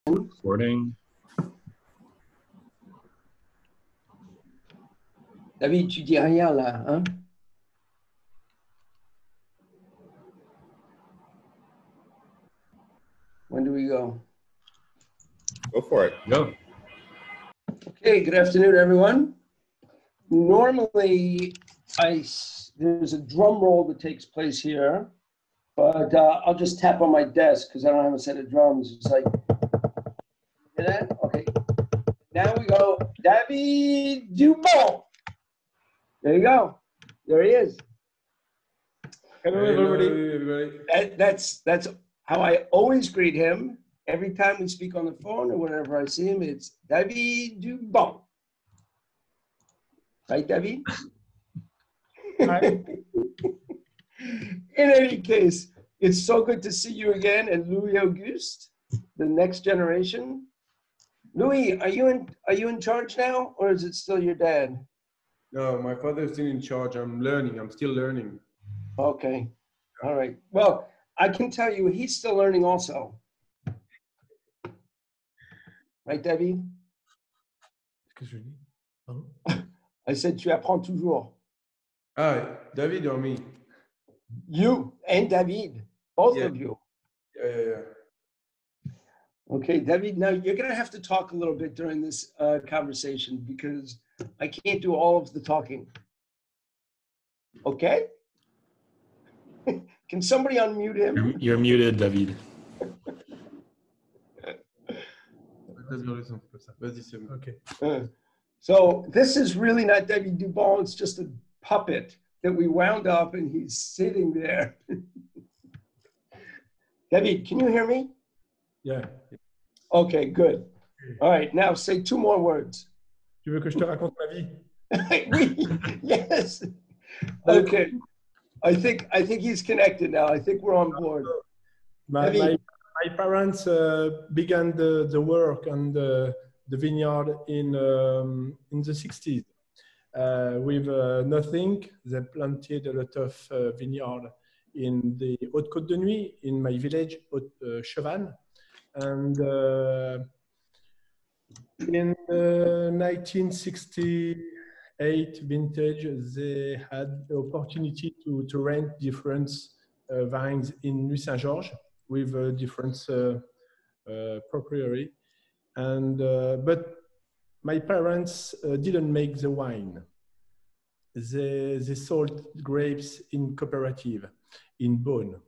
Recording. David, tu dis rien là, hein? When do we go? Go for it. Go. Okay, good afternoon, everyone. Normally, there's a drum roll that takes place here, but I'll just tap on my desk because I don't have a set of drums. It's like, hear that? Okay. Now we go, David Duband. There you go. There he is. Hello, everybody. That's how I always greet him. Every time we speak on the phone or whenever I see him, it's David Duband. Right, David? Hi. In any case, it's so good to see you again, and Louis Auguste, the next generation. Louis, are you in charge now, or is it still your dad? No, my father is still in charge. I'm learning. I'm still learning. Okay. All right. Well, I can tell you he's still learning also. Right, David? Qu'est-ce que je dis? Pardon? I said tu apprends toujours. Ah, David or me? You and David, both of you. Yeah. Okay, David, now you're going to have to talk a little bit during this conversation because I can't do all of the talking. Okay? Can somebody unmute him? You're muted, David. Okay. So this is really not David Duband. It's just a puppet that we wound up and he's sitting there. David, can you hear me? Yeah. Okay, good. All right, now say two more words. Tu veux que je te raconte ma vie? Oui, yes. Okay. I think he's connected now. I think we're on board. My parents began the work on the vineyard in the 60s. With nothing, they planted a lot of vineyard in the Haute-Côte de Nuit, in my village, Chevannes. And in the 1968 vintage, they had the opportunity to rent different vines in Nuit Saint-Georges with different proprietary. And but my parents didn't make the wine. They sold grapes in cooperative in Beaune.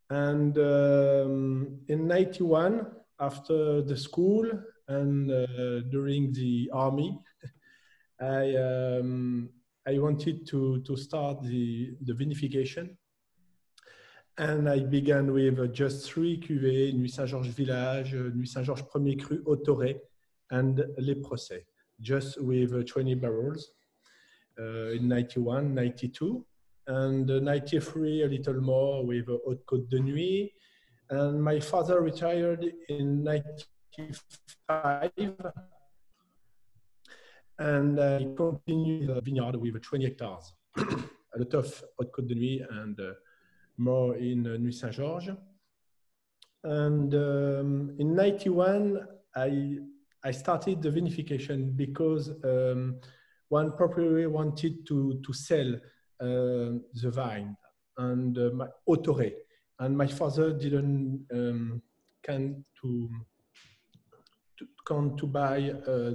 And in 91, after the school and during the army, I wanted to start the vinification. And I began with just 3 cuvées, Nuit Saint-Georges Village, Nuit Saint-Georges Premier Cru, Autoré, and Les Procès, just with 20 barrels in 91, 92. And 93, a little more with Haute-Côte de Nuit. And my father retired in 95. And I continued the vineyard with 20 hectares. A lot of Haute-Côte de Nuit and more in Nuit Saint-Georges. And in 91, I started the vinification because one proprietor wanted to sell the vine and my Autoré, and my father didn't come to buy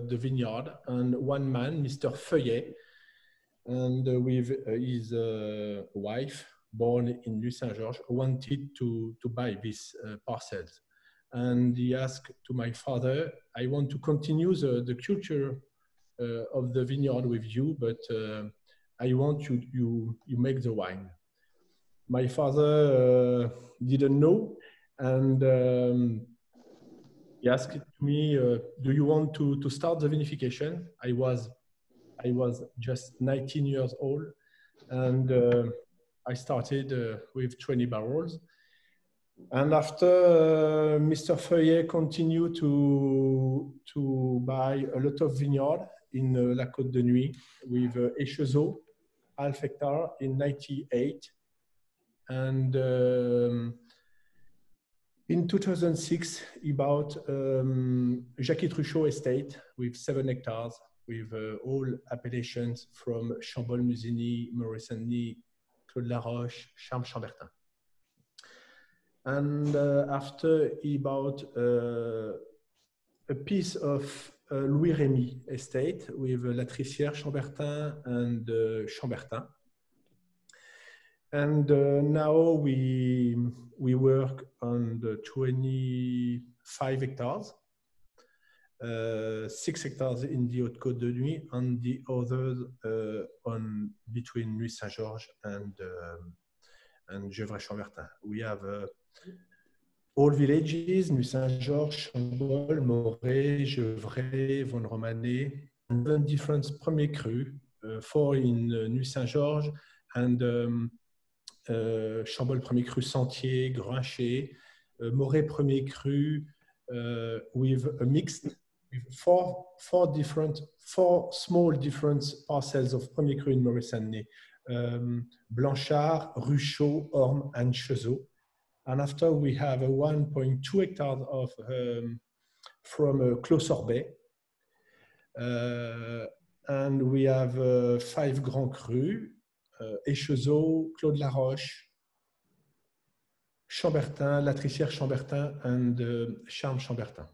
the vineyard. And one man, Mr. Feuillet, and with his wife, born in Nuit Saint-Georges, wanted to buy these parcels. And he asked to my father, I want to continue the culture of the vineyard with you, but I want you make the wine. My father didn't know, and he asked me, do you want to start the vinification? I was just 19 years old, and I started with 20 barrels. And after Mr. Feuillet continued to buy a lot of vineyard in La Côte de Nuit with Échezeaux, half hectare in 98. And In 2006, he bought Jacques Truchot estate with 7 hectares, with all appellations from Chambol-Musigny, Maurice-Saint-Denis, Claude-Laroche, Charmes-Chambertin. And after he bought a piece of Louis Rémy estate with La Trissière, Chambertin, and Chambertin. And now we work on the 25 hectares, 6 hectares in the Haute-Côte de Nuit, and the others on between Nuit Saint-Georges and Gevrey-Chambertin. We have all villages: Nuit Saint-Georges, Chambol, Moret, Gevrey, Vaune-Romanée, 7 different premier crus, 4 in Nuit Saint-Georges, and Chambol premier cru Sentier, Grincher, Moret premier cru with a mixed, with four small different parcels of premier cru in Maurice-Saint-Denis, Blanchard, Ruchot, Orme, and Chezeaux. And after we have a 1.2 hectares of from Clos-Sorbet, and we have 5 Grands Crus, Échezeaux, Claude-Laroche, Chambertin, La Trissière, Chambertin, and Charmes-Chambertin.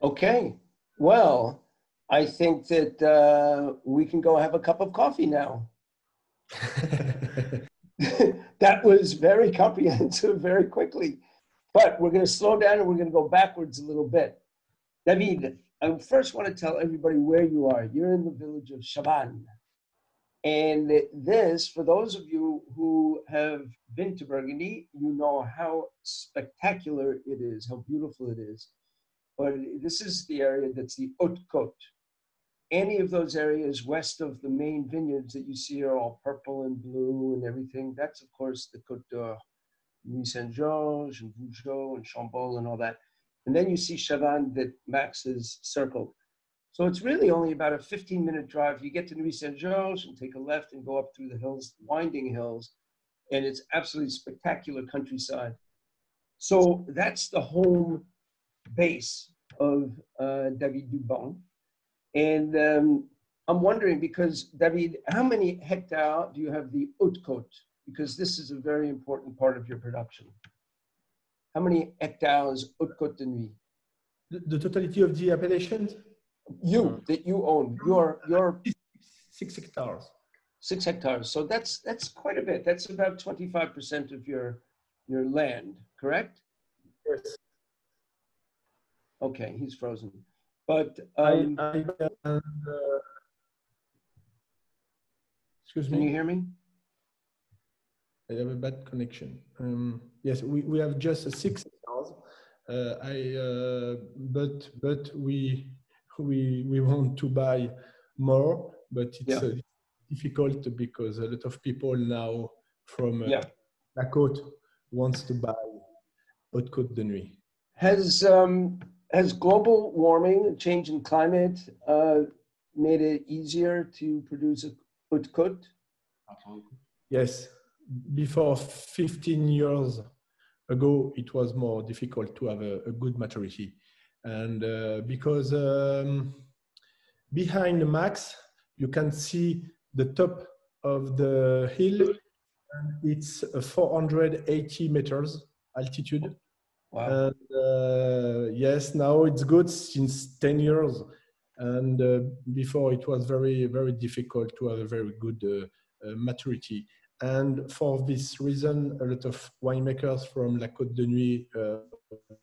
Okay, well, I think that we can go have a cup of coffee now. That was very comprehensive, very quickly. But we're going to slow down and we're going to go backwards a little bit. David, I first want to tell everybody where you are. You're in the village of Chabannes. And this, for those of you who have been to Burgundy, you know how spectacular it is, how beautiful it is. But this is the area that's the Haute-Côte. Any of those areas west of the main vineyards that you see are all purple and blue and everything. That's, of course, the Côte d'Or, Nuit Saint-Georges and Vougeot and Chambol and all that. And then you see Chavannes that Max has circled. So it's really only about a 15-minute drive. You get to Nuit Saint-Georges and take a left and go up through the hills, winding hills, and it's absolutely spectacular countryside. So that's the home base of David Duban. And I'm wondering, because David, how many hectares do you have the Haute-Côte? Because this is a very important part of your production. How many hectares Haute-Côte de Nuit? The totality of the appellations? That you own, your 6 hectares. 6 hectares. So that's quite a bit. That's about 25% of your land, correct? Yes. Okay, he's frozen. But excuse me. Can you hear me? I have a bad connection. Yes, we have just 6 hectares. But we want to buy more, but it's difficult because a lot of people now from La Côte wants to buy Haute-Côte de Nuit. Has global warming, change in climate, made it easier to produce a Haute-Côte? Yes. Before 15 years ago, it was more difficult to have a good maturity. And because behind the Max, you can see the top of the hill, and it's 480 meters altitude. Wow. And yes, now it's good since 10 years. And before it was very, very difficult to have a very good maturity. And for this reason, a lot of winemakers from La Côte de Nuit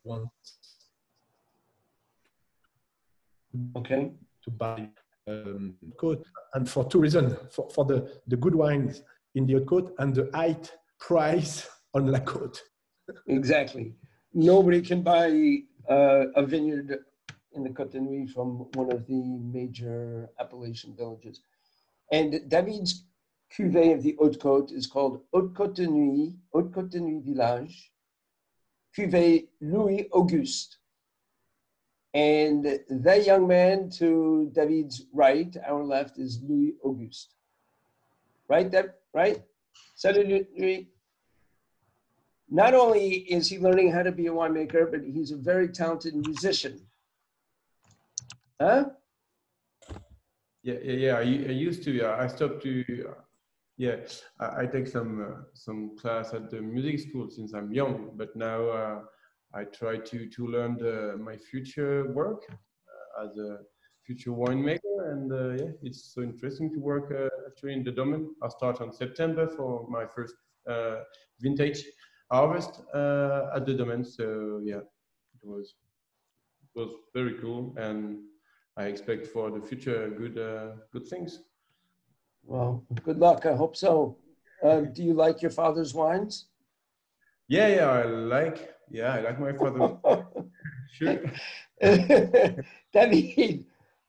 want to buy Côte, and for 2 reasons: for the good wines in the Haute-Côte and the high price on La Côte. Exactly. Nobody can buy a vineyard in the Côte de Nuit from one of the major Appalachian villages. And David's cuvée of the Haute-Côte is called Haute-Côte de Nuit Village, cuvée Louis Auguste. And that young man to David's right, our left, is Louis Auguste. Right, Deb? Right? Salut, Louis. not only is he learning how to be a winemaker, but he's a very talented musician. Huh? Yeah. I used to. Yeah, I stopped to. Yeah, I take some class at the music school since I'm young, but now I try to learn my future work as a future winemaker, and yeah, it's so interesting to work actually in the Duban. I'll start on September for my first vintage harvest at the Duban. So yeah, it was very cool, and I expect for the future good things. Well, good luck. I hope so. Do you like your father's wines? Yeah, I like my father. Sure.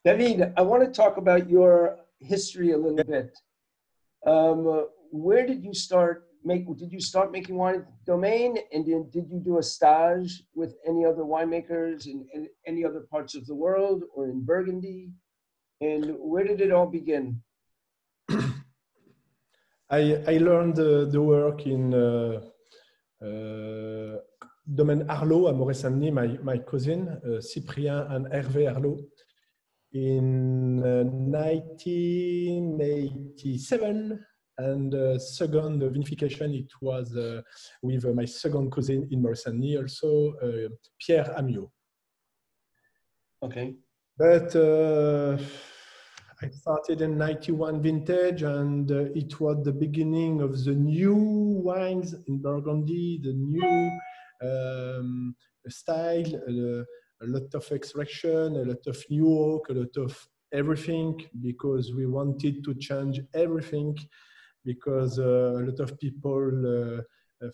David, I want to talk about your history a little bit. Where did you start did you start making wine at the Domaine, and did you do a stage with any other winemakers in any other parts of the world or in Burgundy? And where did it all begin? I learned the work in Domaine Arlot à Moret-Saint-Denis, my cousin, Cyprien and Hervé Arlot, in 1987. And second vinification, it was with my second cousin in Moret-Saint-Denis, also Pierre Amiot. Okay. But I started in 91 vintage, and it was the beginning of the new wines in Burgundy, the new style, a lot of extraction, a lot of new oak, a lot of everything, because we wanted to change everything, because a lot of people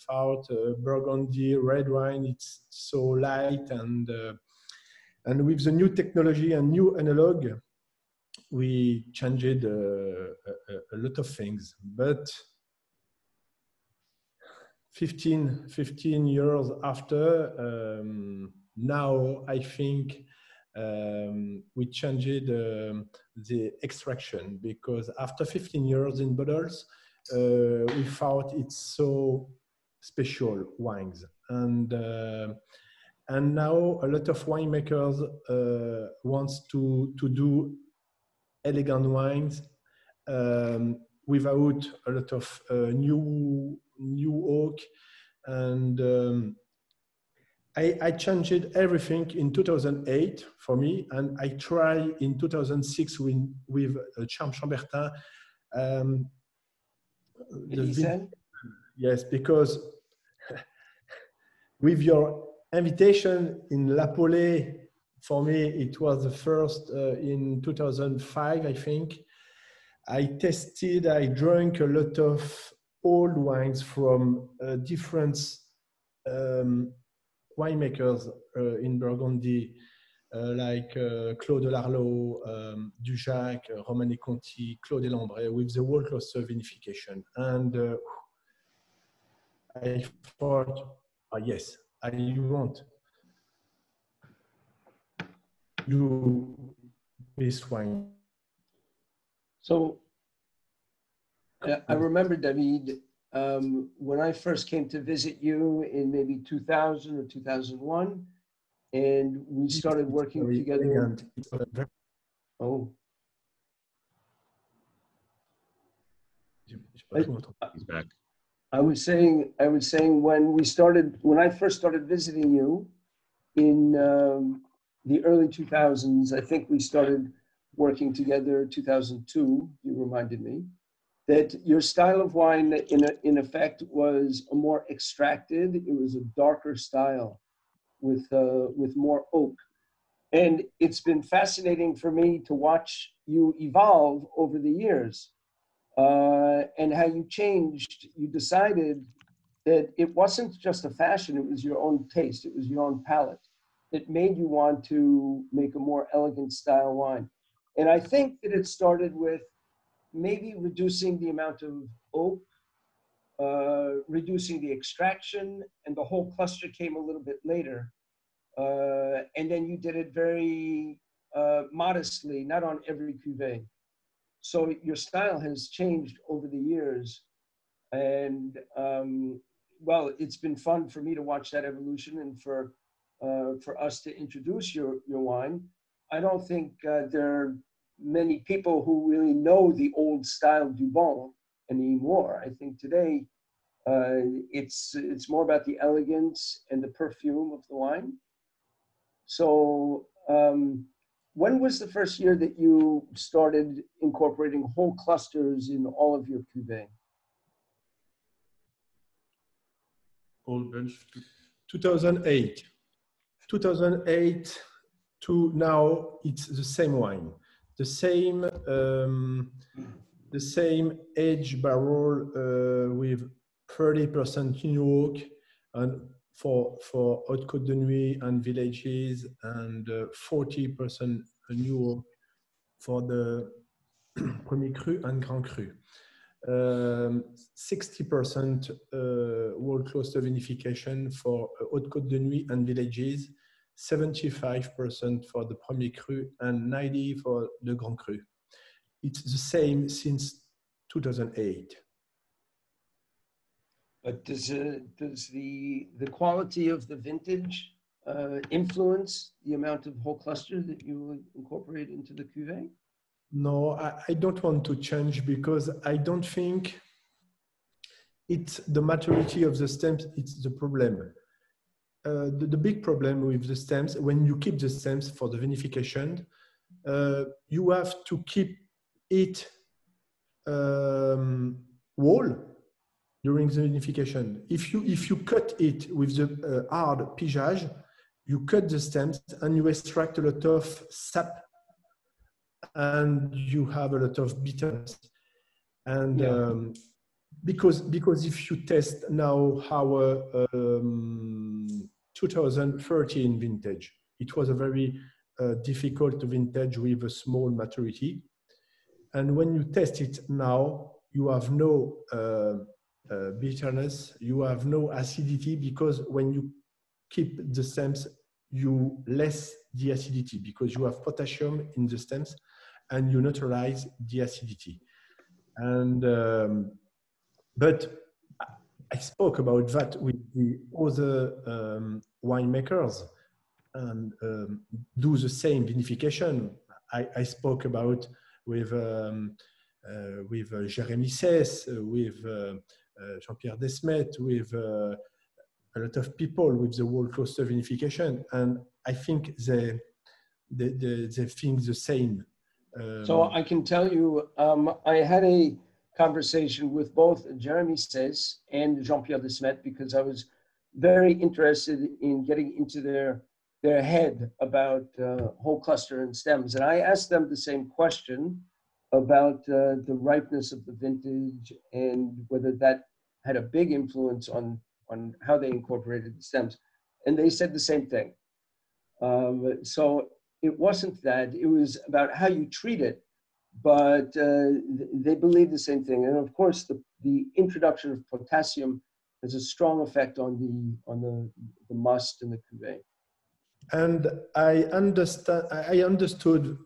thought Burgundy red wine, it's so light, and with the new technology and new analog, we changed a lot of things. But 15 years after, now I think we changed the extraction, because after 15 years in bottles, we thought it's so special wines. And now a lot of winemakers wants to do elegant wines without a lot of new oak. And I changed everything in 2008 for me, and I tried in 2006 with Chambertin. Yes, because with your invitation in La Polée, for me, it was the first in 2005, I think. I drank a lot of old wines from different winemakers in Burgundy, like Claude Larlot, Dujac, Romanée Conti, Claude Lambret, with the World Cluster vinification. And I thought, yes, I want do this wine. So I remember, David, when I first came to visit you in maybe 2000 or 2001, and we started working together. Oh. He's back. I was saying when I first started visiting you in the early 2000s, I think we started working together 2002, you reminded me, that your style of wine in effect was a more extracted, it was a darker style with more oak. And it's been fascinating for me to watch you evolve over the years. And how you changed, you decided that it wasn't just a fashion, it was your own taste, it was your own palate. It made you want to make a more elegant style wine. And I think that it started with maybe reducing the amount of oak, reducing the extraction, and the whole cluster came a little bit later. And then you did it very modestly, not on every cuvee. So your style has changed over the years, and well, it's been fun for me to watch that evolution and for us to introduce your wine. I don't think there are many people who really know the old style Duban anymore. I think today it's more about the elegance and the perfume of the wine. So when was the first year that you started incorporating whole clusters in all of your cuvées? Old bench. 2008. 2008 to now, it's the same wine, the same age barrel with 30% new oak, and for Haute Côte de Nuit and villages, and 40% new oak for the Premier Cru and Grand Cru. 60% whole cluster vinification for Haute Côte de Nuit and villages, 75% for the Premier Cru, and 90% for the Grand Cru. It's the same since 2008. But does the quality of the vintage influence the amount of whole cluster that you incorporate into the cuvée? No, I don't want to change, because I don't think it's the maturity of the stems, it's the problem. The big problem with the stems, when you keep the stems for the vinification, you have to keep it whole during the vinification. If you cut it with the hard pigeage, you cut the stems and you extract a lot of sap, and you have a lot of bitterness. And because if you test now our 2013 vintage, it was a very difficult vintage with a small maturity. And when you test it now, you have no bitterness, you have no acidity, because when you keep the stems, you less the acidity, because you have potassium in the stems and you neutralize the acidity. And but I spoke about that with the other winemakers, and do the same vinification. I spoke about with Jérémy Cesse, with Jean-Pierre Desmet, with a lot of people with the whole cluster vinification, and I think they think the same. So I can tell you, I had a conversation with both Jérémy Cesse and Jean-Pierre Desmet, because I was very interested in getting into their head about whole cluster and stems. And I asked them the same question about the ripeness of the vintage and whether that had a big influence on how they incorporated the stems. And they said the same thing. So it wasn't that, it was about how you treat it, but they believe the same thing. And of course, the introduction of potassium has a strong effect on the must and the cuvée. And I understood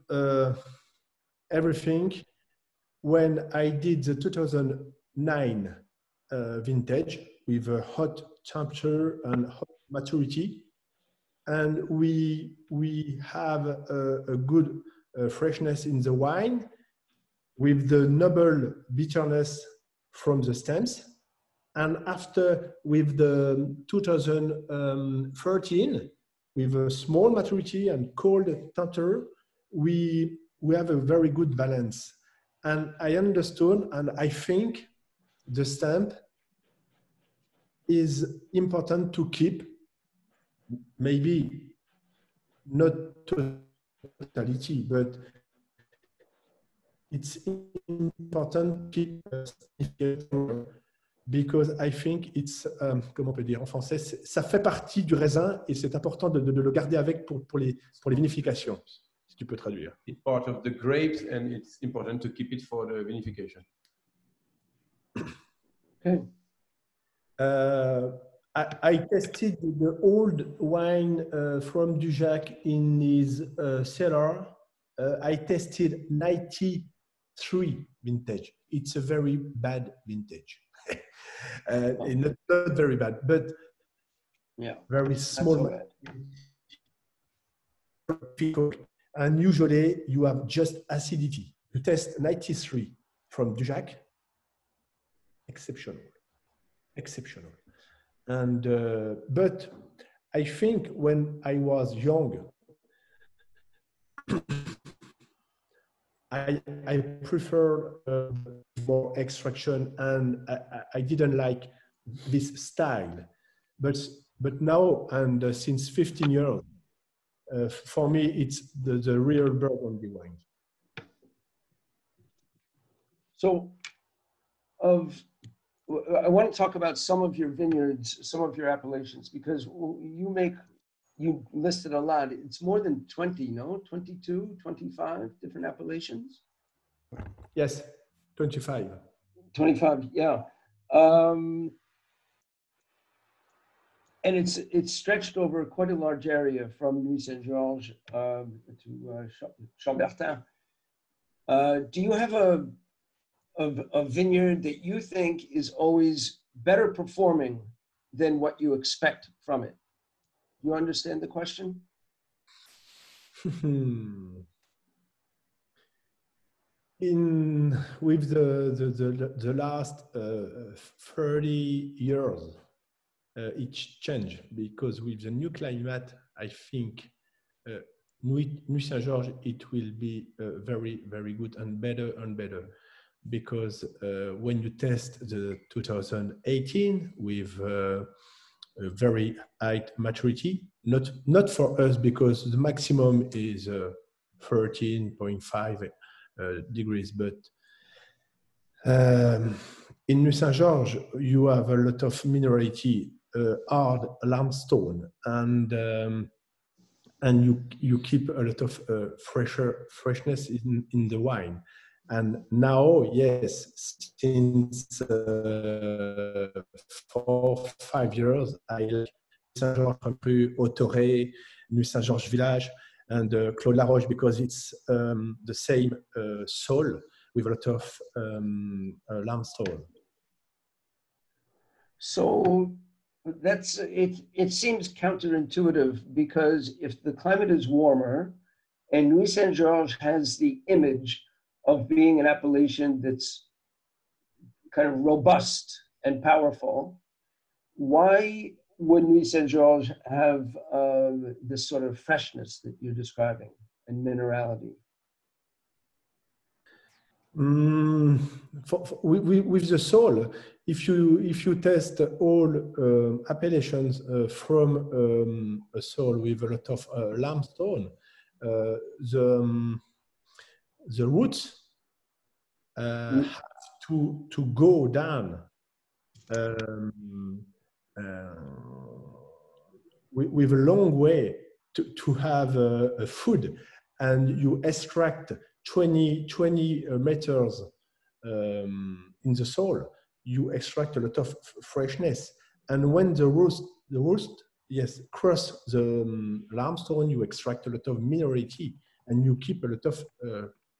everything when I did the 2009 vintage with a hot temperature and hot maturity, and we have a good freshness in the wine with the noble bitterness from the stems. And after, with the 2013, with a small maturity and cold temperature, we have a very good balance. And I understood, and I think the stamp is important to keep, maybe not totality, but it's important to keep because I think it's, comment on peut dire en français, ça fait partie du raisin et c'est important de le garder avec pour les vinifications, si tu peux traduire. It's part of the grapes and it's important to keep it for the vinification. Okay. I tested the old wine from Dujac in his cellar. I tested 93 vintage. It's a very bad vintage. not very bad, but Yeah, very small. so And usually you have just acidity. You test 93 from Dujac, exceptional. And but I think when I was young, I prefer more extraction, and I didn't like this style. But now, and since 15 years, for me, it's the real Burgundy wine. So, I want to talk about some of your vineyards, some of your appellations, because you listed a lot. It's more than 20, no? 22, 25 different appellations? Yes, 25. 25, yeah. And it's stretched over quite a large area from Nuits Saint-Georges to Chambertin. Do you have a vineyard that you think is always better performing than what you expect from it? You understand the question? With the last 30 years, it changed, because with the new climate, I think Nuits Saint-Georges, it will be very, very good and better, because when you test the 2018 with a very high maturity, not for us, because the maximum is 13.5 degrees, but in Nuits Saint-Georges, you have a lot of minerality, hard limestone, and you keep a lot of freshness in the wine. And now, yes, since 4-5 years, I like Saint-Georges Cru, Autoré, Nuits Saint-Georges Village, and Claude Laroche, because it's the same soil with a lot of limestone. So that's it. It seems counterintuitive, because if the climate is warmer, and Nuits Saint-Georges has the image of being an appellation that's kind of robust and powerful, why would Nuits Saint-Georges have this sort of freshness that you're describing and minerality? With the soil, if you test all appellations from a soil with a lot of limestone, the roots have to go down with a long way to have a food, and you extract 20 meters in the soil, you extract a lot of freshness. And when the roots yes, cross the limestone, you extract a lot of minerality, and you keep a lot of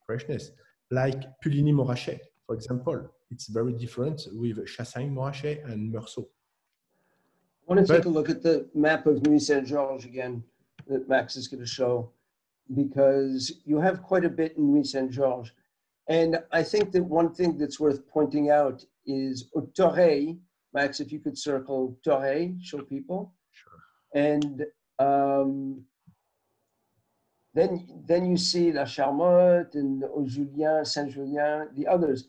freshness. Like Puligny-Morachet, for example, it's very different with Chassagne-Morachet and Meursault. I want to take a look at the map of Nuits Saint-Georges again that Max is going to show, because you have quite a bit in Nuits Saint-Georges. And I think that one thing that's worth pointing out is Autoré. Max, if you could circle Autoré, show people. Sure. And then you see La Charmotte and Julien, Saint-Julien, the others.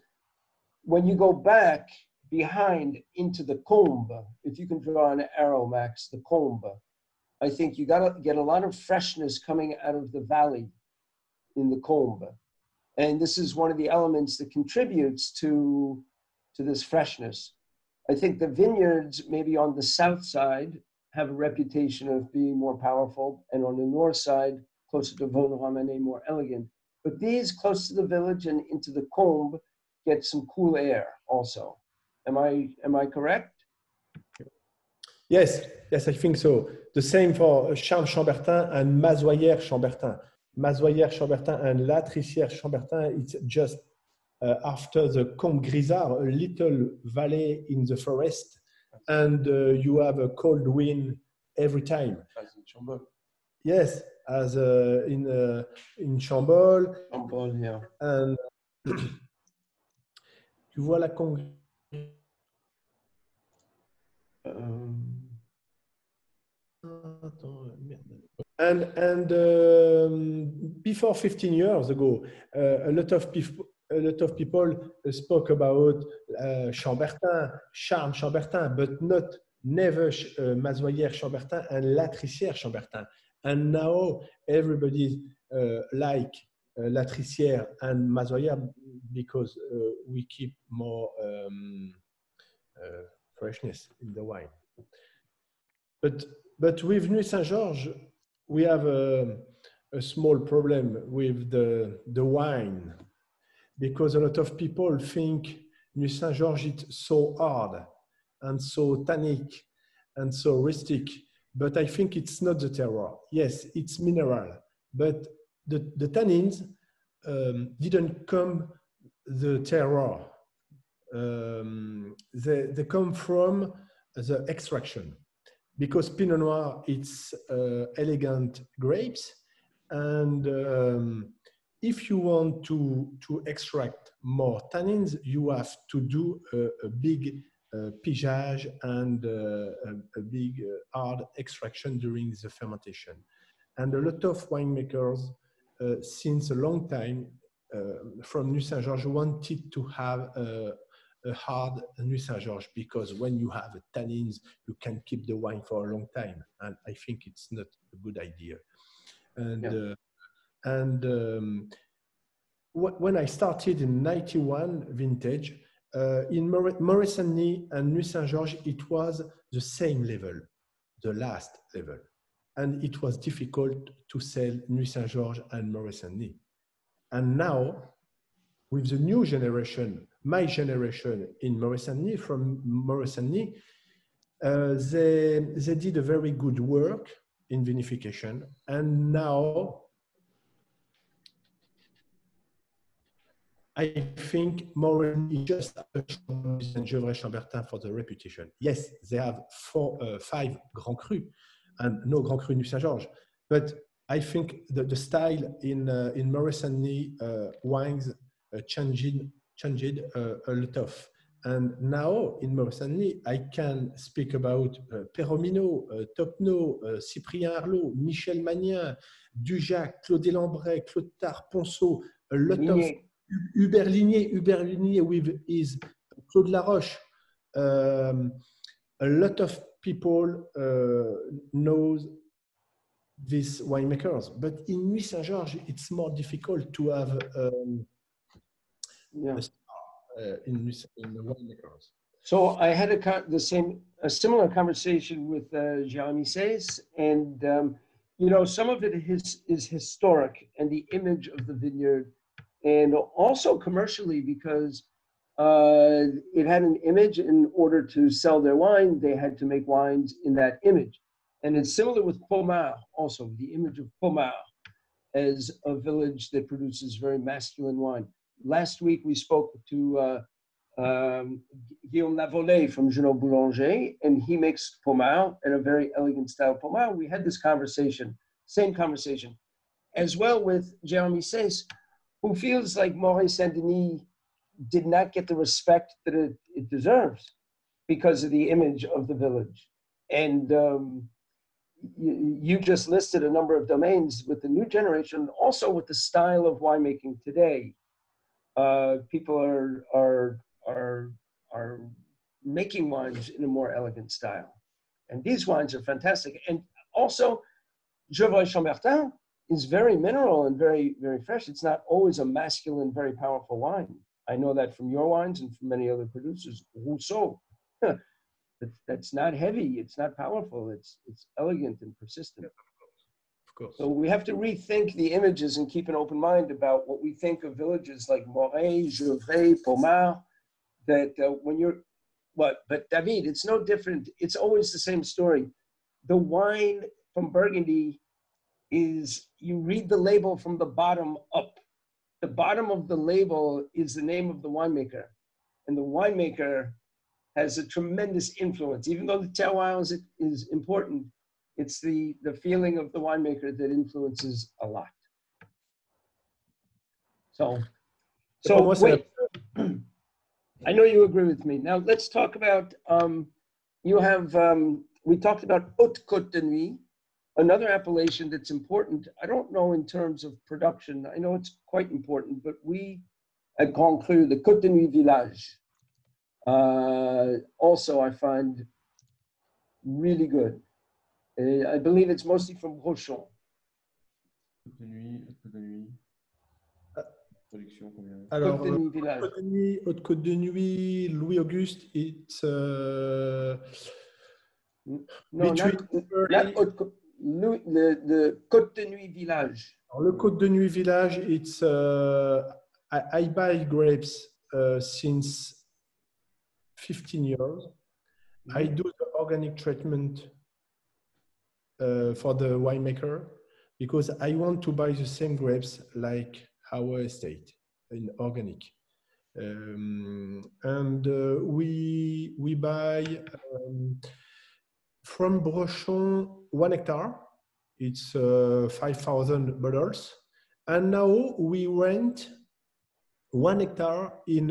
When you go back behind into the Combe, if you can draw an arrow, Max, the Combe, I think you got to get a lot of freshness coming out of the valley in the Combe. And this is one of the elements that contributes to this freshness. I think the vineyards, maybe on the south side, have a reputation of being more powerful, and on the north side, closer to Vaud-Romanée, more elegant. But these close to the village and into the Combe get some cool air also. Am I correct? Yes, I think so. The same for Chambertin and Mazoyères Chambertin. Mazoyères Chambertin and La Trissière Chambertin, it's just after the Comte Grisard, a little valley in the forest, and you have a cold wind every time. As in Chambol. Yes, as in Chambol. Chambol, yeah. And tu vois la Comte. And before 15 years ago, a lot of people spoke about Chambertin, Charme Chambertin, but never Mazoyer Chambertin and Latricière Chambertin. And now everybody like Latricière and Mazoyer because we keep more freshness in the wine. But with Nuit Saint-Georges, we have a small problem with the wine because a lot of people think Nuit Saint-Georges is so hard and so tannic and so rustic, but I think it's not the terroir. Yes, it's mineral, but the tannins didn't come the terroir. They come from the extraction. Because Pinot Noir, it's elegant grapes. And if you want to extract more tannins, you have to do a big pigeage and a big hard extraction during the fermentation. And a lot of winemakers, since a long time, from Nuit Saint-Georges wanted to have a hard Nuit Saint-Georges because when you have tannins, you can keep the wine for a long time. And I think it's not a good idea. And when I started in 91 vintage, in Morissanny and Nuit Saint-Georges, it was the same level, the last level. And it was difficult to sell Nuit Saint-Georges and Morissanny. And now, with the new generation, my generation in Morissanny, from Morissanny, they did a very good work in vinification. And now, I think Morissanny just and Gevrey Chambertin for the reputation. Yes, they have 5 Grand Cru and no Grand Cru Nuit Saint-Georges. But I think the style in Morissanny wines changed a lot of. And now in Morissanny, I can speak about Perromino, Topno, Cyprien Arlot, Michel Magnin, Dujac, Claude Lambret, Claude Tard, Ponceau, a lot of Hubert Ligné with his Claude Laroche. A lot of people knows these winemakers, but in Nuit Saint-Georges, it's more difficult to have in the winemakers. So I had a similar conversation with Jérémy Says, and you know, some of it is historic and the image of the vineyard, and also commercially because it had an image. In order to sell their wine, they had to make wines in that image. And it's similar with Pommard also, the image of Pommard as a village that produces very masculine wine. Last week, we spoke to Guillaume Lavolée from Jeannot Boulanger, and he makes Pommard in a very elegant style Pommard. We had this conversation, same conversation, as well with Jérémy Says, who feels like Maurice Saint-Denis did not get the respect that it deserves because of the image of the village. And you just listed a number of domains with the new generation, also with the style of winemaking today. People are making wines in a more elegant style. And these wines are fantastic. And also, Gevrey Chambertin is very mineral and very, very fresh. It's not always a masculine, very powerful wine. I know that from your wines and from many other producers. Rousseau, that's not heavy. It's not powerful. It's elegant and persistent. Of course. So we have to rethink the images and keep an open mind about what we think of villages like Moret, Gevrey, Pommard, that when you're, but David, it's no different. It's always the same story. The wine from Burgundy is, you read the label from the bottom up. the bottom of the label is the name of the winemaker. And the winemaker has a tremendous influence. Even though the terroir is important, it's the feeling of the winemaker that influences a lot. So wait, I know you agree with me. Now let's talk about, we talked about Haute Côte de Nuit, another appellation that's important. I don't know in terms of production. I know it's quite important, but we at Grand Cru, the Côte de Nuit Village, also I find really good. I believe it's mostly from Brochon. Alors, Côte de Nuit Village. Haute Côte de Nuit, Louis Auguste, it's No, not Haute Côte, the Côte de Nuit Village. Le Côte de Nuit Village, it's I buy grapes since 15 years. I do the organic treatment for the winemaker because I want to buy the same grapes like our estate in organic. We buy from Brochon 1 hectare. It's 5,000 bottles. And now we rent 1 hectare in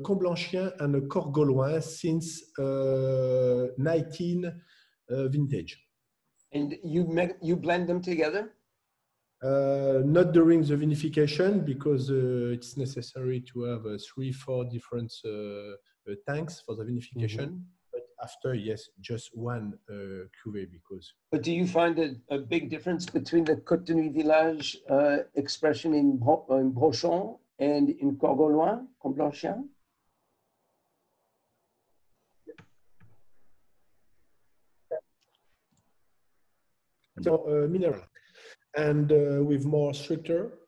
Comblanchien and Corgaulois since 19 vintage. And you blend them together? Not during the vinification because it's necessary to have 3-4 different tanks for the vinification. But after, yes, just one cuvée because. But do you find a big difference between the Côte de Nuit Village expression in Brochon and in Corgaulois, Comblanchien? So mineral and with more structure.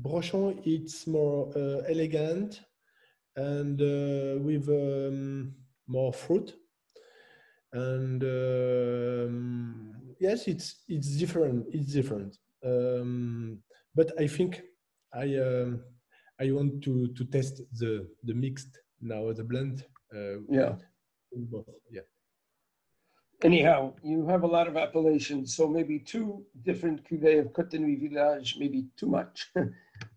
Brochon, it's more elegant and with more fruit. And yes, it's different. It's different. But I think I want to test the mixed now, the blend. Yeah. Both. Yeah. Anyhow, you have a lot of appellations, so maybe 2 different cuvées of Côte de Nuit Village, maybe too much.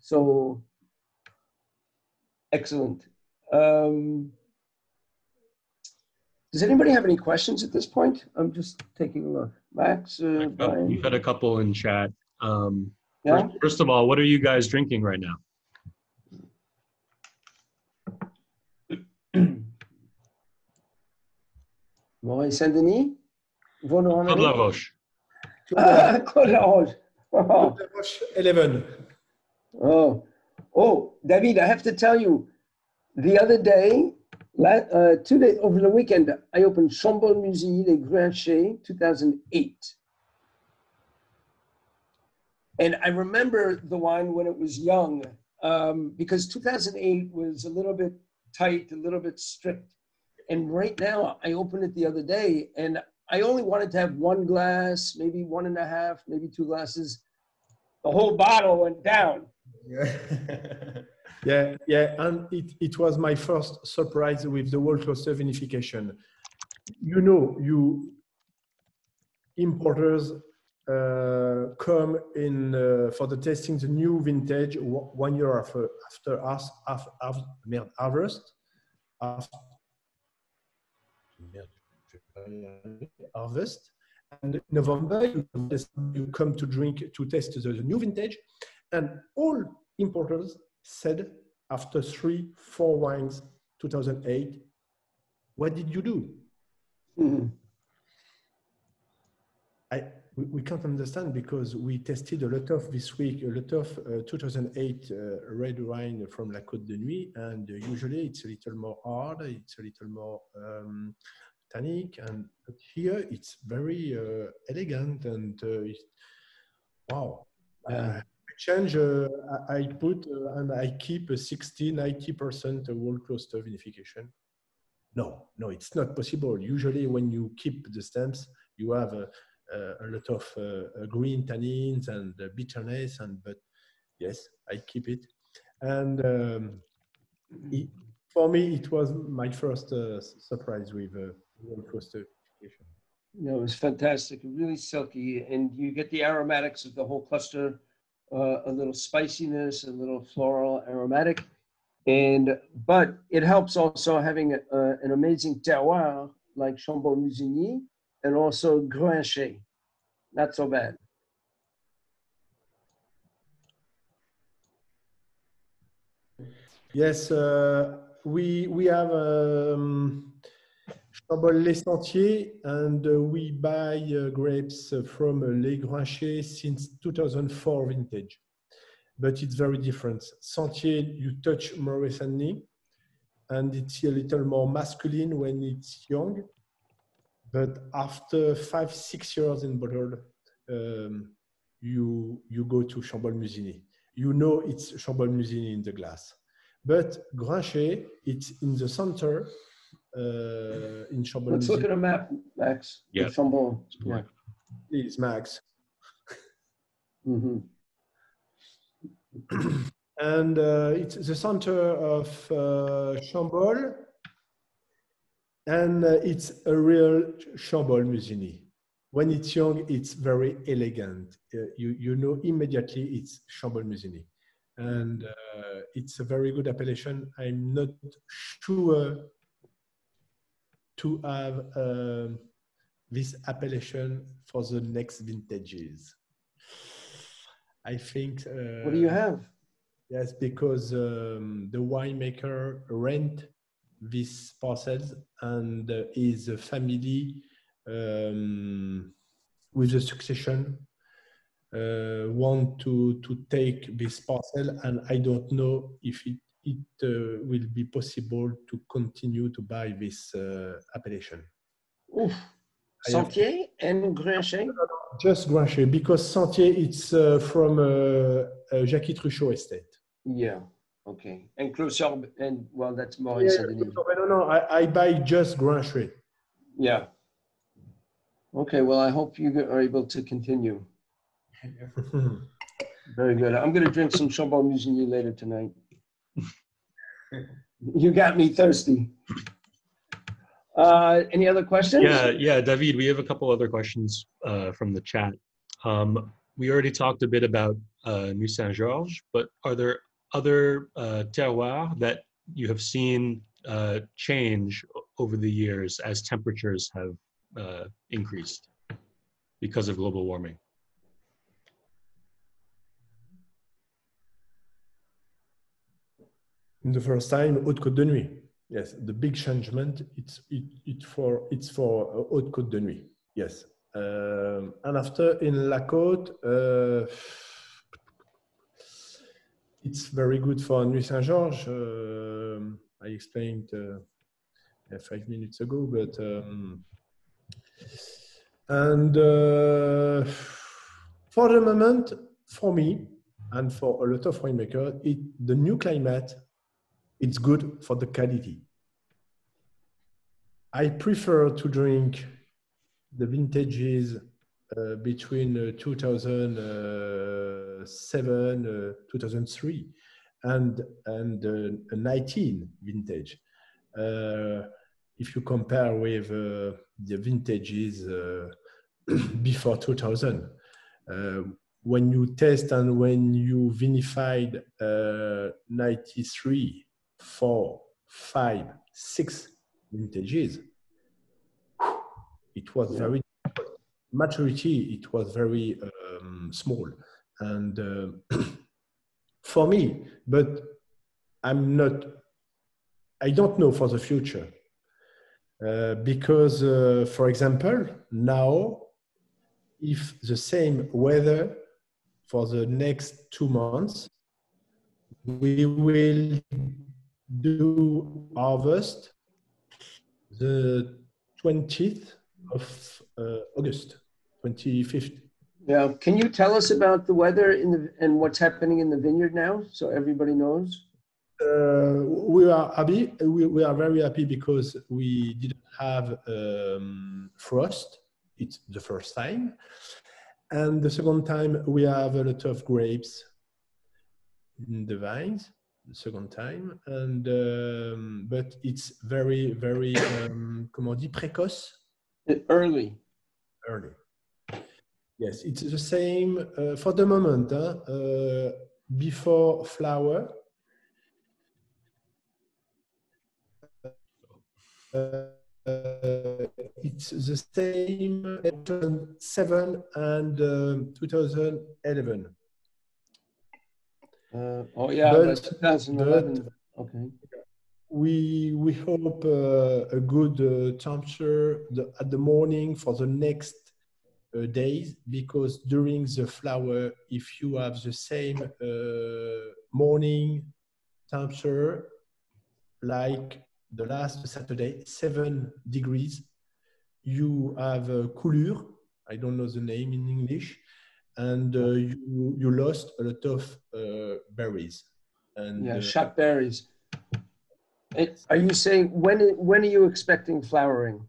So, excellent. Does anybody have any questions at this point? I'm just taking a look. Max? We've had a couple in chat. Yeah? First of all, what are you guys drinking right now? Moët Saint-Denis? Claude Lavoche. Claude Lavoche. Claude Lavoche 11. Oh, David, I have to tell you, the other day, 2 days over the weekend, I opened Chambon Musée de Grancher 2008. And I remember the wine when it was young, because 2008 was a little bit tight, a little bit strict. And right now, I opened it the other day, and I only wanted to have 1 glass, maybe 1.5, maybe 2 glasses. The whole bottle went down. Yeah, and it was my first surprise with the whole cluster vinification. You know, you importers come in for the tasting the new vintage 1 year after harvest, and in November you come to test the new vintage, and all importers said after 3-4 wines 2008, what did you do? We can't understand because we tested a lot of this week, a lot of 2008 red wine from La Côte de Nuit, and usually it's a little more hard, it's a little more tannic, and but here it's very elegant and wow. Change. I put and I keep a 60-90% whole cluster vinification. No, it's not possible. Usually, when you keep the stems, you have a lot of green tannins and bitterness. But yes, I keep it. And for me, it was my first surprise with roller coaster. No, it was fantastic. Really silky, and you get the aromatics of the whole cluster, a little spiciness, a little floral aromatic, but it helps also having an amazing terroir like Chambord-Musigny and also Grinché. Not so bad. Yes, we have Chambord-Les Sentiers, and we buy grapes from Les Grinchets since 2004 vintage. But it's very different. Sentier, you touch more recently, and it's a little more masculine when it's young. But after 5-6 years in bottle, you go to Chambord-Musigny. You know it's Chambord-Musigny in the glass. But Grinchet, it's in the center in Chambord-Musigny. Let's look at a map, Max. Yeah. Chambord. Yeah. Please, Max. Mm-hmm. And it's the center of Chambord, and it's a real Chambord-Musigny. When it's young, it's very elegant. You know immediately it's Chambord-Musigny. And it's a very good appellation. I'm not sure to have this appellation for the next vintages. I think. What do you have? Yes, because the winemaker rent these parcels, and is a family with the succession want to take this parcel, and I don't know if it will be possible to continue to buy this appellation. Oof. Sentier and Grinchet? Just Grinchet, because Sentier it's from Jackie Truchot estate. Yeah. Okay. And Clochard, and well, that's Maurice Saint-Denis. No, I buy just Grinchet. Yeah. Okay. Well, I hope you are able to continue. Very good. I'm going to drink some Chambord-Musigny later tonight. You got me thirsty. Any other questions? Yeah, David, we have a couple other questions from the chat. We already talked a bit about New Saint-Georges, but are there other terroirs that you have seen change over the years as temperatures have increased because of global warming? In the first time, Haute Côte de Nuit. Yes, the big changement. It's for Haute Côte de Nuit. Yes, and after in La Côte, it's very good for Nuit Saint-Georges. I explained 5 minutes ago, but for the moment, for me and for a lot of winemakers, the new climate. It's good for the quality. I prefer to drink the vintages between 2007, 2003, and 19 vintage. If you compare with the vintages before 2000, when you test and when you vinified 93. 4, 5, 6 vintages, it was very maturity. It was very small, and for me. But I don't know for the future because, for example, now, if the same weather for the next 2 months, we will do harvest the 20th of August, 25th. Yeah. Can you tell us about the weather and what's happening in the vineyard now, so everybody knows? We are happy. We are very happy because we didn't have frost. It's the first time, and the second time we have a lot of grapes in the vines. the second time, and but it's very, very, comment on dit, précoce, Early. early. Yes, it's the same for the moment. Before flower, it's the same 2007 and 2011. Oh yeah, But 2011. Okay. we hope a good temperature at the morning for the next days, because during the flower, if you have the same morning temperature like the last Saturday, 7 degrees, you have a coulure, I don't know the name in English, and you lost a lot of berries. And Yeah, shot berries. Are you saying when are you expecting flowering?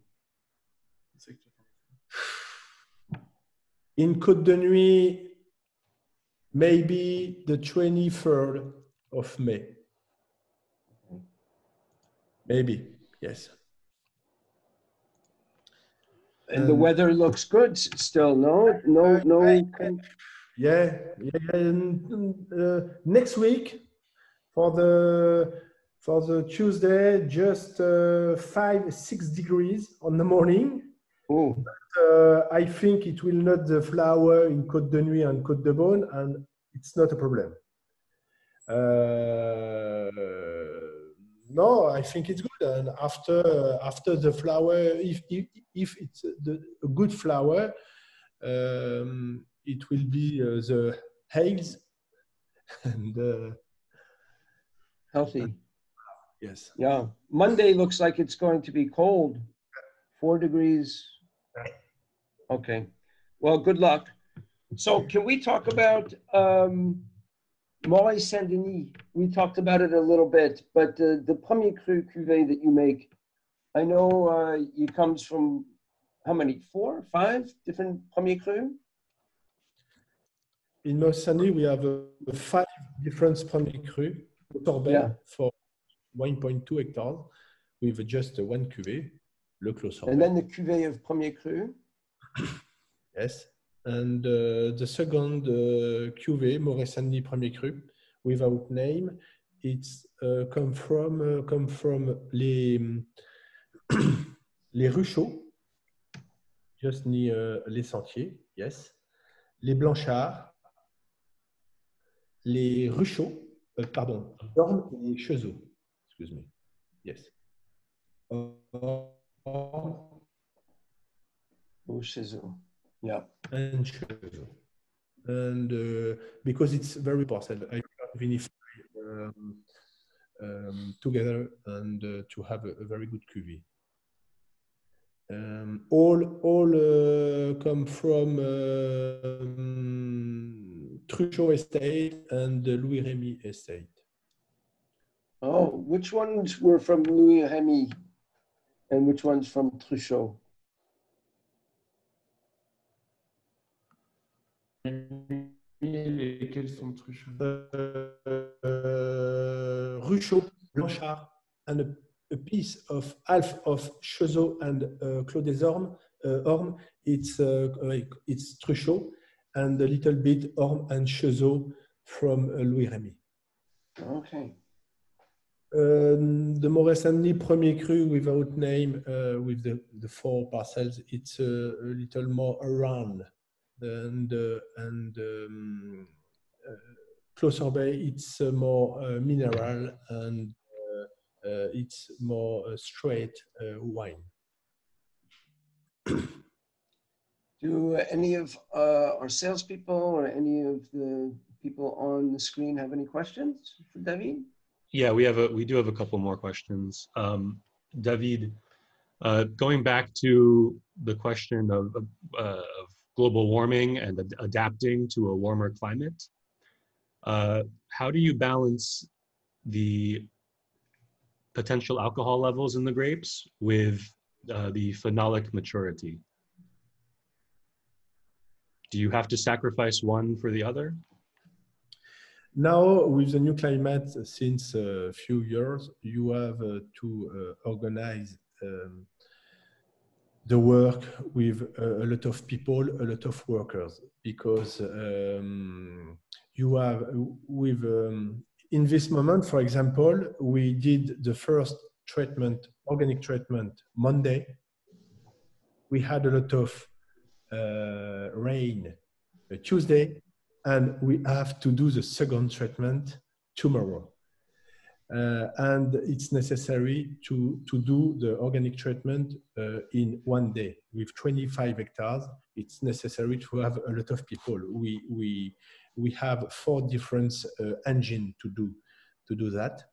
in Côte de Nuit, maybe the 23rd of May. Maybe, yes. And the weather looks good still, no? Yeah. And, next week for the Tuesday, just 5-6 degrees on the morning. Oh, I think it will not the flower in Côte de Nuit and Côte de Beaune, and it's not a problem. No, I think it's good. And after the flower, if it's a good flower, it will be the hails and healthy. yes. Yeah. Monday looks like it's going to be cold. 4 degrees. Okay. Well, good luck. So can we talk about Maurice Saint-Denis? We talked about it a little bit, but the Premier Cru cuvée that you make, I know it comes from how many? 4 or 5 different Premier Cru? In Maurice Saint-Denis, we have 5 different Premier Cru sorbet for 1.2 hectares with just one cuvée, le Clos Sorbet. And then the cuvée of Premier Cru? Yes. And the second cuvée, Maurice Saint-Denis Premier Cru, without name, it's come from les les Ruchaux, just near les Sentiers, yes. Les Blanchards, les Ruchaux, pardon, Dormes et les Chezeaux. Excuse me. Yes. Chezeaux. Yeah. And Chezeaux. And because it's very parcel, I vinify together and to have a very good cuvée. All come from Truchot Estate and Louis Remy Estate. Oh, which ones were from Louis Remy and which ones from Truchot? Lesquels sont Truchot? Ruchot, Blanchard, and a piece of half of Chezeaux and Clos des Ormes. Ormes, it's Truchot, and a little bit Ormes and Chezeaux from Louis Remy. Okay. The Maurice Saint-Denis Premier Cru without name, with the 4 parcels, it's a little more around. And Clos Sorbet, it's more mineral, and it's more straight wine. Do any of our salespeople or any of the people on the screen have any questions for David? Yeah, we do have a couple more questions. David, going back to the question of global warming and adapting to a warmer climate, how do you balance the potential alcohol levels in the grapes with the phenolic maturity? Do you have to sacrifice one for the other? Now, with the new climate since a few years, you have to organize the work with a lot of people, a lot of workers, because you have with in this moment, for example, we did the first treatment, organic treatment, Monday. We had a lot of rain Tuesday, and we have to do the second treatment tomorrow. And it's necessary to do the organic treatment in one day. With 25 hectares, it's necessary to have a lot of people. We have 4 different engines to do that.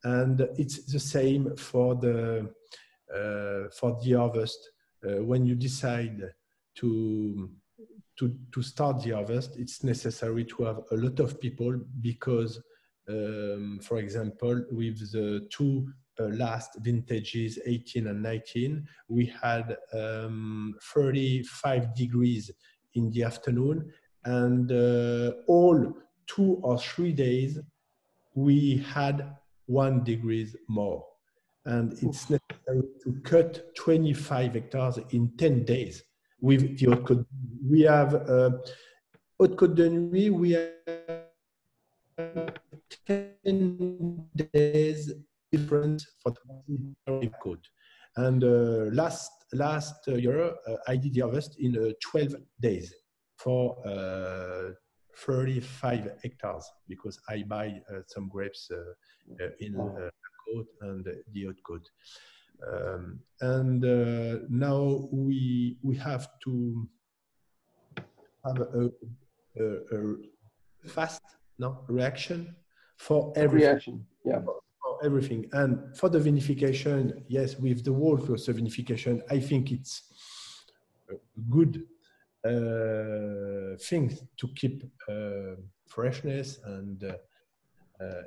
And it's the same for the harvest. When you decide to start the harvest, it's necessary to have a lot of people because for example, with the 2 last vintages, 18 and 19, we had 35 degrees in the afternoon, and all 2 or 3 days, we had 1 degree more. And it's necessary to cut 25 hectares in 10 days. With the Haute Côte, we have Haute Côte de Nuit, we have 10 days difference for the coat. And last year, I did the harvest in 12 days for 35 hectares because I buy some grapes in Côte and the Haute Côte. And now we have to have a fast reaction for everything. Reaction, yeah. For everything. And for the vinification, yes, with the whole process of vinification, I think it's a good thing to keep freshness and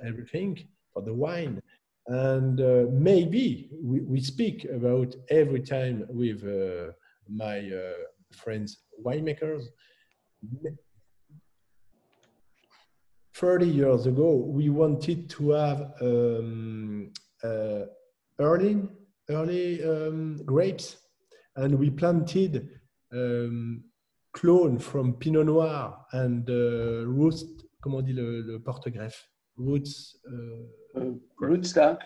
everything for the wine. And maybe we speak about every time with my friends winemakers. 30 years ago, we wanted to have early grapes, and we planted clone from Pinot Noir and roots. Comment on dit le porte-greffe? Roots. Rootstock.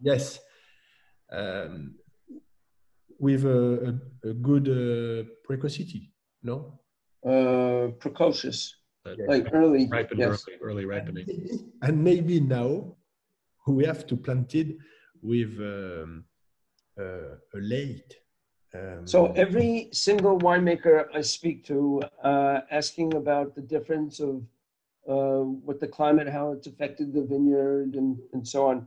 Yes. With a good precocity, no? Precocious. Yes. Like early. Ripened, Yes. early ripening. And maybe now we have to plant it with a late. So every single winemaker I speak to, asking about the difference of what the climate, how it's affected the vineyard and so on.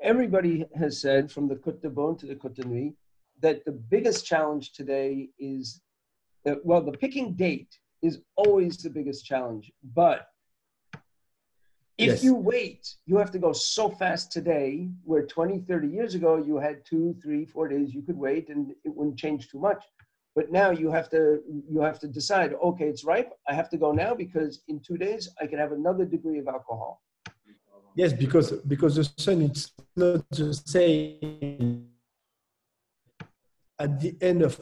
Everybody has said, from the Côte de Beaune to the Côte de Nuit, that the biggest challenge today is, well, the picking date is always the biggest challenge. But if you wait, you have to go so fast today, where 20, 30 years ago, you had 2, 3, 4 days you could wait and it wouldn't change too much. But now you have to decide, okay, it's ripe. I have to go now because in 2 days I can have another degree of alcohol. Yes, because the sun, it's not the same at the end of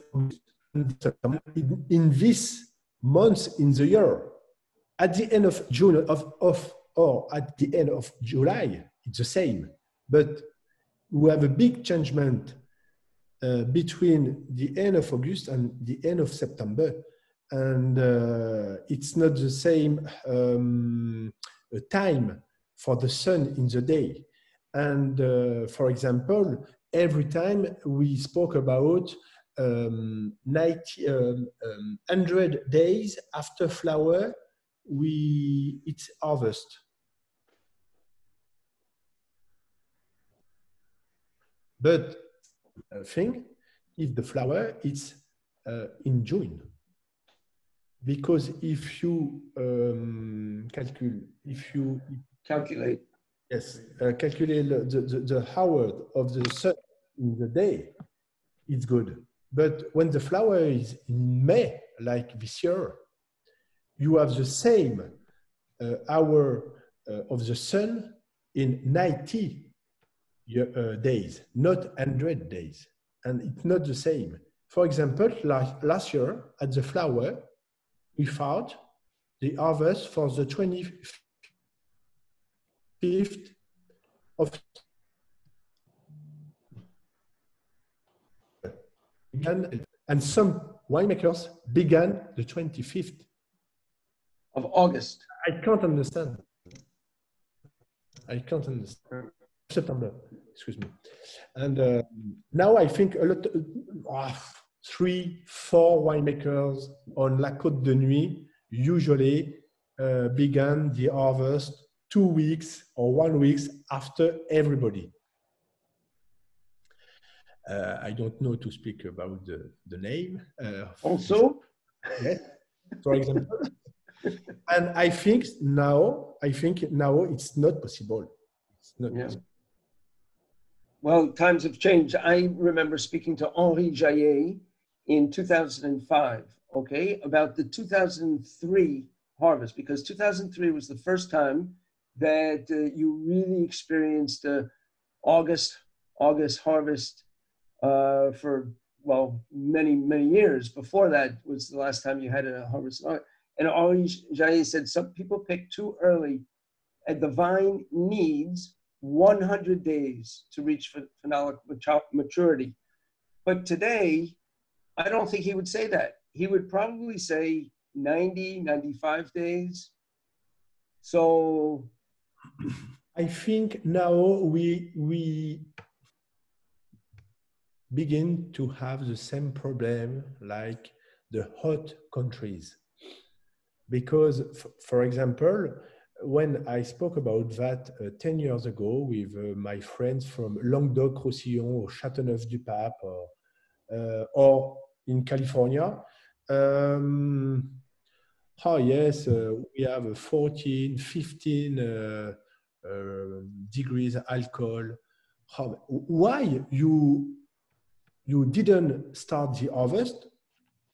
in this month in the year. At the end of June or at the end of July, it's the same. But we have a big changement between the end of August and the end of September. And it's not the same time for the sun in the day. And for example, every time we spoke about 100 days after flower, it's harvest. But thing, if the flower, it's in June. Because if you Calculate. Yes, calculate the hour of the sun in the day, it's good. But when the flower is in May, like this year, you have the same hour of the sun in 90 days, not 100 days. And it's not the same. For example, last year at the flower, we found the harvest for the 25th of and some winemakers began the 25th of August. I can't understand. September, excuse me. And now I think a lot, 3-4 winemakers on La Côte de Nuit usually began the harvest 2 weeks or 1 week after everybody. I don't know to speak about the name. Also? Yes, for example. And I think now it's not possible. It's not possible. Well, times have changed. I remember speaking to Henri Jaillet in 2005, okay, about the 2003 harvest, because 2003 was the first time that you really experienced August harvest for, well, many years. Before that was the last time you had a harvest. And Henri Jaillet said some people pick too early, and the vine needs 100 days to reach phenolic maturity. But today, I don't think he would say that. He would probably say 90, 95 days. So I think now we begin to have the same problem like the hot countries. Because, for example, when I spoke about that 10 years ago with my friends from Languedoc-Roussillon or Châteauneuf-du-Pape or in California, yes, we have 14, 15 degrees alcohol. Why you didn't start the harvest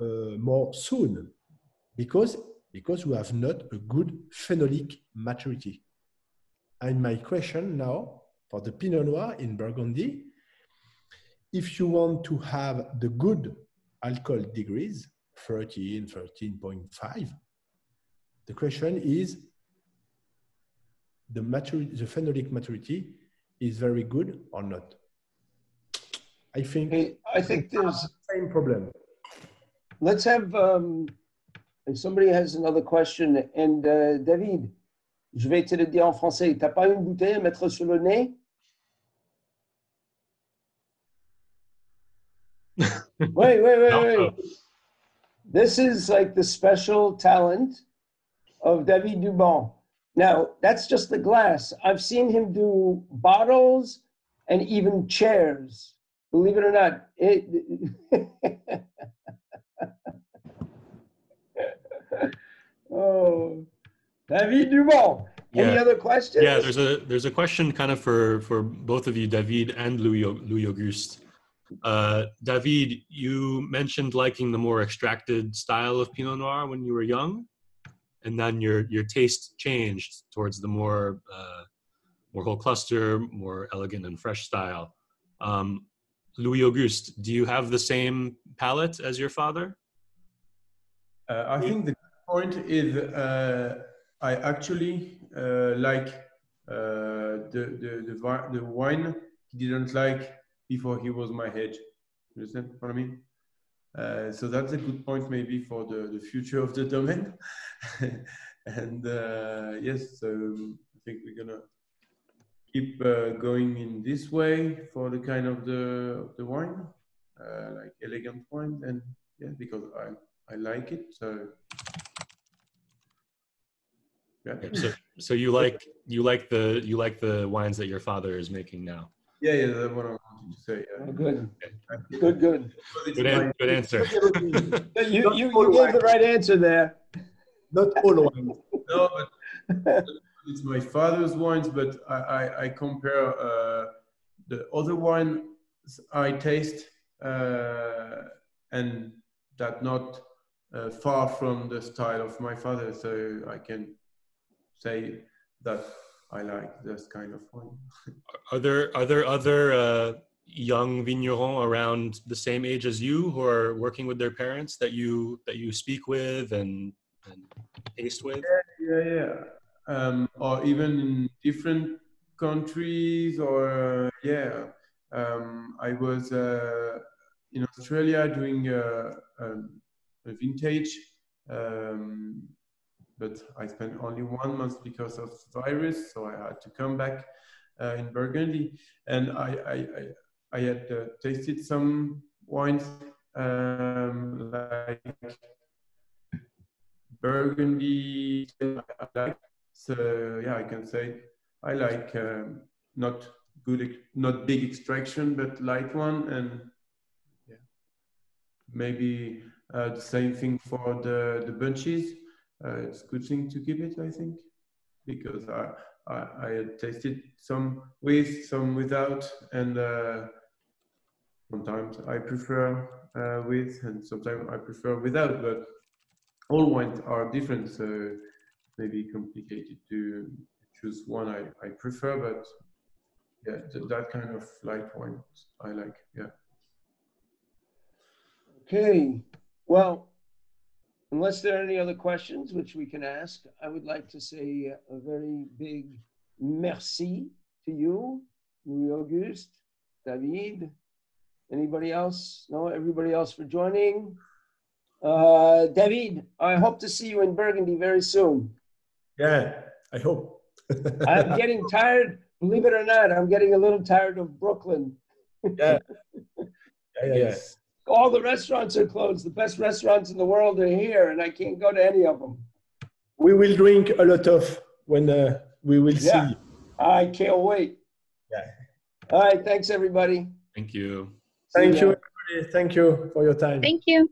more soon? Because we have not a good phenolic maturity. And my question now for the Pinot Noir in Burgundy, if you want to have the good alcohol degrees, 13, 13.5, the question is, the phenolic maturity is very good or not? I think there's the same problem. Let's have, and somebody has another question. And David, je vais te le dire en français. T'as pas une bouteille à mettre sur le nez? Wait. This is like the special talent of David Duban. Now, that's just the glass. I've seen him do bottles and even chairs. Believe it or not. Oh, David Duban. Any other questions? Yeah, there's a question kind of for both of you, David and Louis Auguste. David, you mentioned liking the more extracted style of Pinot Noir when you were young, and then your taste changed towards the more whole cluster, more elegant and fresh style. Louis Auguste, do you have the same palate as your father? I think the point is I actually like the wine he didn't like before he was my age. You understand what I mean? So that's a good point maybe for the future of the domain. And yes, so I think we're gonna keep going in this way for the kind of the wine, like elegant wine, and yeah, because I like it. So yeah. So you like the wines that your father is making now? Yeah, that's what I wanted to say. Oh, good. Good answer. You gave the right answer there. Not all wines. No, but it's my father's wines, but I compare the other wine I taste and that not far from the style of my father. So I can say that I like this kind of wine. Are there other young vignerons around the same age as you who are working with their parents that you speak with and taste with? Yeah. Or even in different countries, or I was in Australia doing a vintage, but I spent only 1 month because of virus, so I had to come back in Burgundy, and I had tasted some wines like Burgundy. I like. So yeah, I can say I like not not big extraction, but light one, and yeah, maybe the same thing for the bunches. It's a good thing to keep it, I think, because I had tasted some with, some without, and sometimes I prefer with, and sometimes I prefer without, but all wines are different, so maybe complicated to choose one I prefer, but yeah, that kind of light wine I like, yeah. Okay, well, unless there are any other questions which we can ask, I would like to say a very big merci to you, Louis Auguste, David. Anybody else? No, everybody else for joining. David, I hope to see you in Burgundy very soon. Yeah, I hope. I'm getting tired, believe it or not, I'm getting a little tired of Brooklyn. Yeah. Yeah. All the restaurants are closed. The best restaurants in the world are here, and I can't go to any of them. We will drink a lot of when we will see. Yeah, I can't wait. Yeah. All right, thanks everybody. Thank you. Thank you, everybody. Thank you for your time. Thank you.